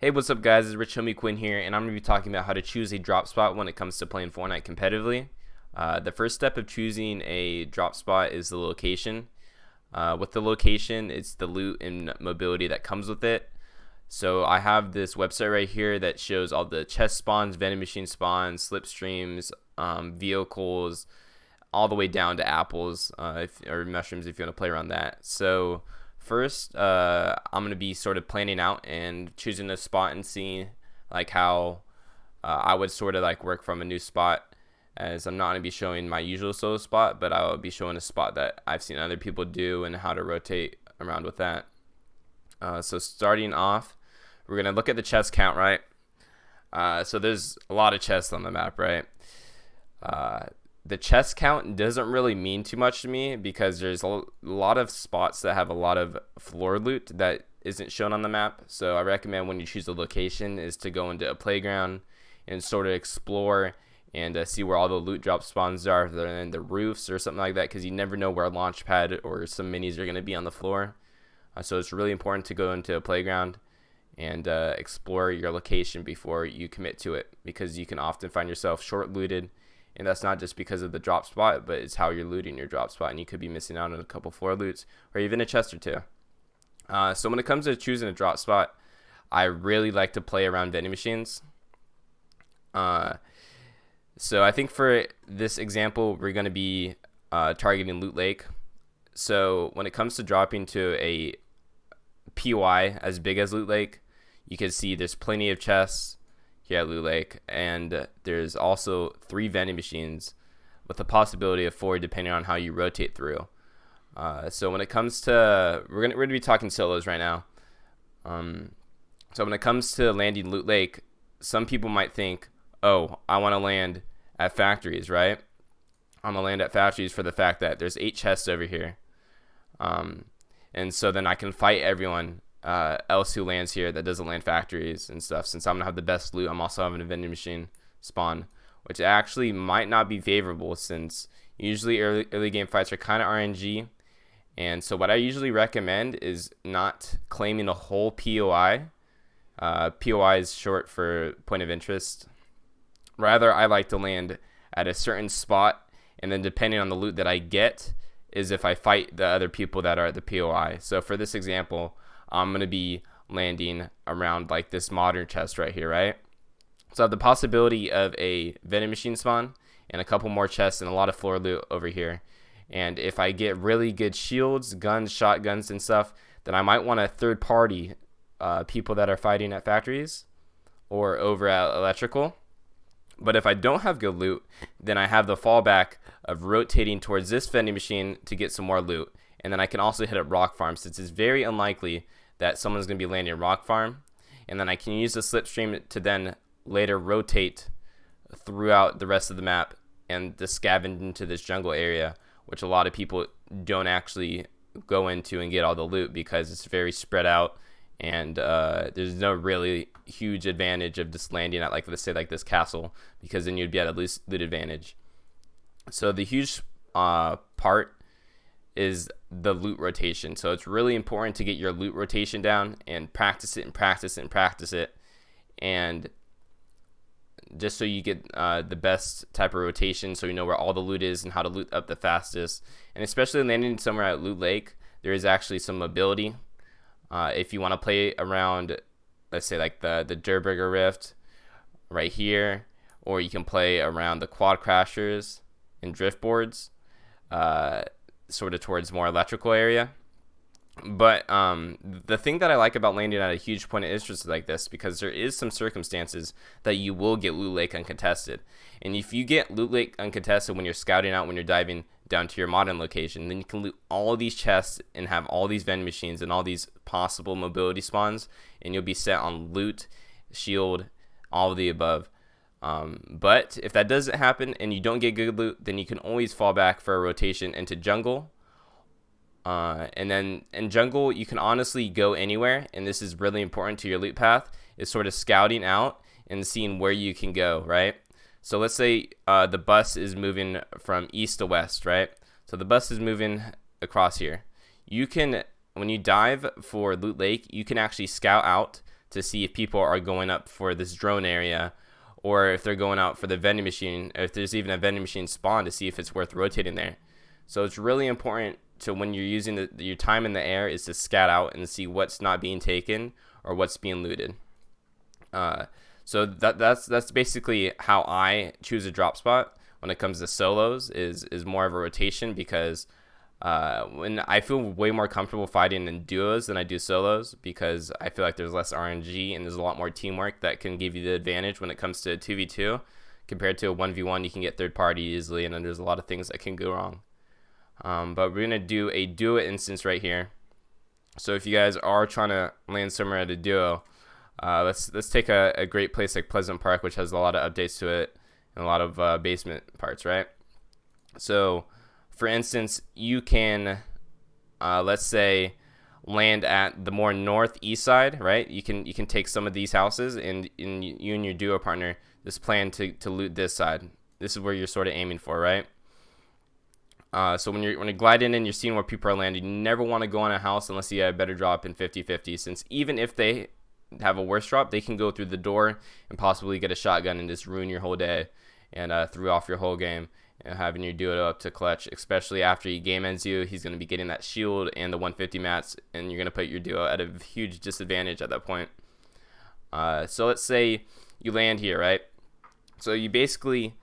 Hey, what's up guys, it's Rich Homie Quinn here, and I'm going to be talking about how to choose a drop spot when it comes to playing Fortnite competitively. The first step of choosing a drop spot is the location. With the location, it's the loot and mobility that comes with it. So I have this website right here that shows all the chest spawns, vending machine spawns, slipstreams, vehicles, all the way down to apples or mushrooms if you want to play around that. So first, I'm going to be sort of planning out and choosing a spot and seeing like how I would sort of like work from a new spot, as I'm not going to be showing my usual solo spot, but I will be showing a spot that I've seen other people do and how to rotate around with that. So starting off, we're going to look at the chest count, right? So there's a lot of chests on the map, right? The chest count doesn't really mean too much to me because there's a lot of spots that have a lot of floor loot that isn't shown on the map. So I recommend when you choose a location is to go into a playground and sort of explore and see where all the loot drop spawns are, if they're in the roofs or something like that, because you never know where a launch pad or some minis are going to be on the floor. So it's really important to go into a playground and explore your location before you commit to it, because you can often find yourself short looted. And that's not just because of the drop spot, but it's how you're looting your drop spot, and you could be missing out on a couple floor loots or even a chest or two. So when it comes to choosing a drop spot, I really like to play around vending machines. So I think for this example, we're going to be targeting Loot Lake. So when it comes to dropping to a POI as big as Loot Lake, you can see there's plenty of chests here at Loot Lake, and there's also 3 vending machines with the possibility of 4 depending on how you rotate through. So when it comes to, we're gonna be talking solos right now. So when it comes to landing Loot Lake, some people might think, oh, I want to land at factories, right? I'm gonna land at factories for the fact that there's 8 chests over here, and so then I can fight everyone else who lands here that doesn't land factories and stuff. Since I'm gonna have the best loot, I'm also having a vending machine spawn, which actually might not be favorable, since usually early game fights are kind of RNG. And so what I usually recommend is not claiming a whole POI. POI is short for point of interest. Rather, I like to land at a certain spot, and then depending on the loot that I get is if I fight the other people that are at the POI. So for this example, I'm going to be landing around like this modern chest right here, right? So I have the possibility of a vending machine spawn and a couple more chests and a lot of floor loot over here. And if I get really good shields, guns, shotguns, and stuff, then I might want a third party people that are fighting at factories or over at electrical. But if I don't have good loot, then I have the fallback of rotating towards this vending machine to get some more loot. And then I can also hit up rock farm, since it's very unlikely that someone's going to be landing rock farm. And then I can use the slipstream to then later rotate throughout the rest of the map and to scavenge into this jungle area, which a lot of people don't actually go into and get all the loot because it's very spread out, and there's no really huge advantage of just landing at, like, let's say like this castle, because then you'd be at a loot advantage. So the huge part is the loot rotation. So it's really important to get your loot rotation down and practice it and practice it and practice it, and just so you get the best type of rotation, so you know where all the loot is and how to loot up the fastest. And especially landing somewhere at Loot Lake, there is actually some mobility. If you want to play around, let's say like the Durburger Rift right here, or you can play around the Quad Crashers and Drift Boards, sort of towards more electrical area. But the thing that I like about landing at a huge point of interest like this, because there is some circumstances that you will get Loot Lake uncontested. And if you get Loot Lake uncontested when you're scouting out, when you're diving down to your modern location, then you can loot all of these chests and have all these vending machines and all these possible mobility spawns, and you'll be set on loot, shield, all of the above. But if that doesn't happen and you don't get good loot, then you can always fall back for a rotation into jungle. And then in jungle, you can honestly go anywhere, and this is really important to your loot path, is sort of scouting out and seeing where you can go, right? So let's say the bus is moving from east to west, right? So the bus is moving across here. You can, when you dive for Loot Lake, you can actually scout out to see if people are going up for this drone area, or if they're going out for the vending machine, or if there's even a vending machine spawn, to see if it's worth rotating there. So it's really important to, when you're using your time in the air, is to scout out and see what's not being taken or what's being looted. So that's basically how I choose a drop spot when it comes to solos, is more of a rotation, because when I feel way more comfortable fighting in duos than I do solos, because I feel like there's less RNG and there's a lot more teamwork that can give you the advantage when it comes to 2v2 compared to a 1v1. You can get third party easily, and then there's a lot of things that can go wrong. But we're gonna do a duo instance right here. So if you guys are trying to land somewhere at a duo, let's take a great place like Pleasant Park, which has a lot of updates to it and a lot of basement parts, right? So for instance, you can let's say land at the more northeast side, right? You can take some of these houses, and you and your duo partner just plan to loot this side. This is where you're sort of aiming for, right? So when you're gliding in, you're seeing where people are landing. You never want to go on a house unless you have a better drop in 50-50, since even if they have a worse drop, they can go through the door and possibly get a shotgun and just ruin your whole day and throw off your whole game. And having your duo up to clutch, especially after he game ends you, he's going to be getting that shield and the 150 mats, and you're going to put your duo at a huge disadvantage at that point. So let's say you land here, right? So you basically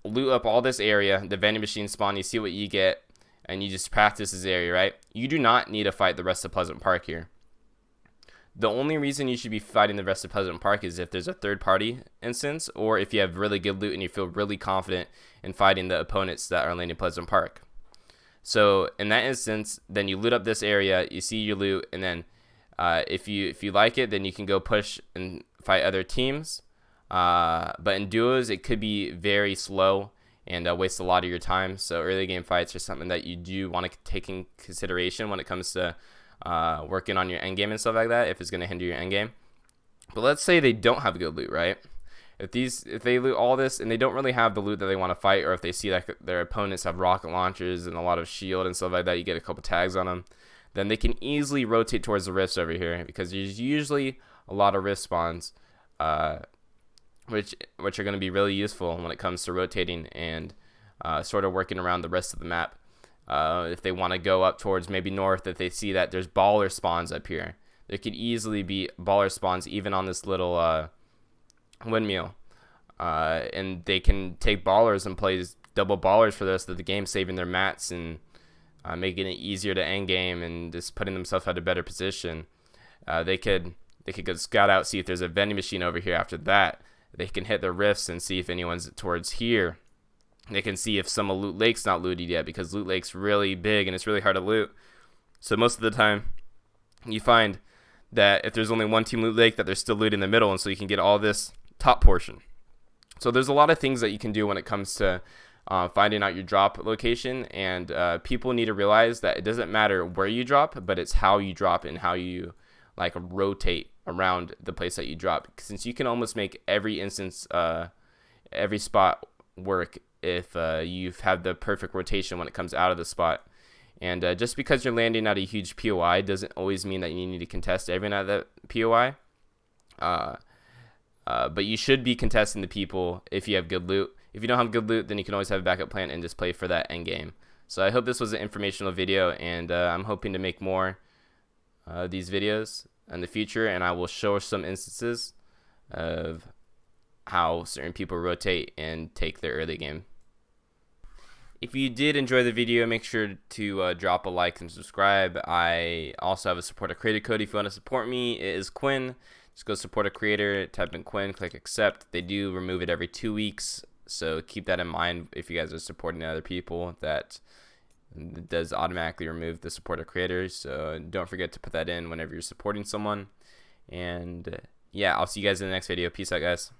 loot up all this area, the vending machine spawn, you see what you get, and you just practice this area, right? You do not need to fight the rest of Pleasant Park here. The only reason you should be fighting the rest of Pleasant Park is if there's a third party instance, or if you have really good loot and you feel really confident in fighting the opponents that are landing Pleasant Park. So in that instance, then you loot up this area, you see your loot, and then if you like it, then you can go push and fight other teams. But in duos, it could be very slow and waste a lot of your time. So early game fights are something that you do want to take in consideration when it comes to working on your end game and stuff like that, if it's going to hinder your end game. But let's say they don't have good loot, right? If they loot all this and they don't really have the loot that they want to fight, or if they see that their opponents have rocket launchers and a lot of shield and stuff like that, you get a couple tags on them, then they can easily rotate towards the rifts over here, because there's usually a lot of rift spawns, which are going to be really useful when it comes to rotating and sort of working around the rest of the map. If they want to go up towards maybe north, if they see that there's baller spawns up here, there could easily be baller spawns even on this little windmill, and they can take ballers and play double ballers for the rest of the game, saving their mats and making it easier to end game and just putting themselves at a better position. They could go scout out, see if there's a vending machine over here. After that, they can hit the rifts and see if anyone's towards here. They can see if some of Loot Lake's not looted yet, because Loot Lake's really big and it's really hard to loot. So most of the time, you find that if there's only one team Loot Lake, that there's still loot in the middle, and so you can get all this top portion. So there's a lot of things that you can do when it comes to finding out your drop location, and people need to realize that it doesn't matter where you drop, but it's how you drop and how you like rotate around the place that you drop. Since you can almost make every instance, every spot work if you've had the perfect rotation when it comes out of the spot. And just because you're landing at a huge POI doesn't always mean that you need to contest everyone at that POI. But you should be contesting the people if you have good loot. If you don't have good loot, then you can always have a backup plan and just play for that end game. So I hope this was an informational video, and I'm hoping to make more these videos in the future, and I will show some instances of how certain people rotate and take their early game. If you did enjoy the video, make sure to drop a like and subscribe. I also have a support a creator code if you want to support me. It is Quinn. Just go support a creator, type in Quinn, click accept. They do remove it every 2 weeks, so keep that in mind if you guys are supporting other people. That it does automatically remove the support of creators, so don't forget to put that in whenever you're supporting someone. And yeah, I'll see you guys in the next video. Peace out, guys.